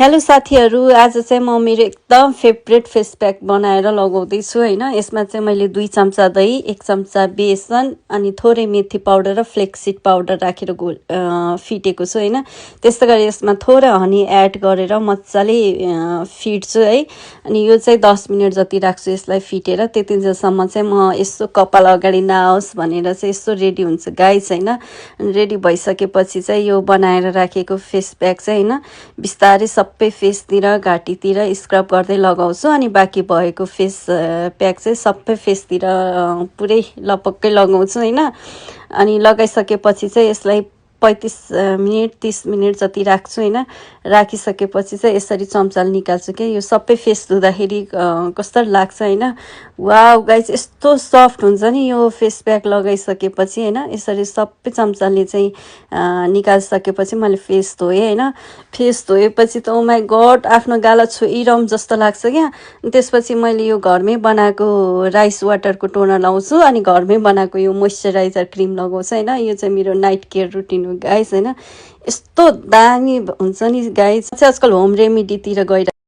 Hello साथीहरू, आज चाहिँ म मेरो एकदम फेभरेट फेस प्याक बनाएर लगाउँदैछु हैन। यसमा चाहिँ मैले 2 चम्चा दही, 1 चम्चा बेसन अनि थोरै मेथी पाउडर र फ्लेक्ससीड पाउडर राखेर फिटेको छु हैन। त्यस्तै गरी यसमा थोरै हनी एड गरेर मज्जाले फिट्छु है। अनि यो चाहिँ 10 मिनेट जति राख्छु यसलाई फिटेर। त्यतिन्जेलसम्म चाहिँ म यसो कपाल अगाडि नआओस् भनेर चाहिँ यसो रेडी हुन्छु गाइस हैन। रेडी भइसकेपछि चाहिँ यो बनाएर राखेको फेस प्याक चाहिँ हैन बिस्तारै सबै फेसतिर घाँटीतिर स्क्रब गर्दै लगाउँछु। अनि बाँकी भएको फेस प्याक चाहिँ सबै फेसतिर पुरै लपक्कै लगाउँछु हैन। अनि लगाइसकेपछि चाहिँ यसलाई 35 मिनेट 30 मिनेट जति राख्छु हैन। राखिसकेपछि चाहिँ यसरी चम्चाले निकाल्छु के यो सबै फेस धुँदाखेरि कस्तो लाग्छ हैन। वाउ गाइस, यस्तो सफ्ट हुन्छ नि यो फेस प्याक लगाइसकेपछि हैन। यसरी सबै चम्चाले चाहिँ निकालिसकेपछि मैले फेस धोएँ हैन। फेस धोएपछि त ओ माई गॉड आफ्नो गाला छोइरम जस्तो लाग्छ क्या। त्यसपछि मैले यो घरमै बनाएको राइस वाटरको टोनर लाउँछु अनि घरमै बनाएको यो मोइस्चराइजर क्रिम लगाउँछु हैन। यो चाहिँ मेरो नाइट केयर रुटिन हो गाइस हैन। यस्तो दामी हुन्छ नि गाइस। आजकल होम रेमेडीतिर गएर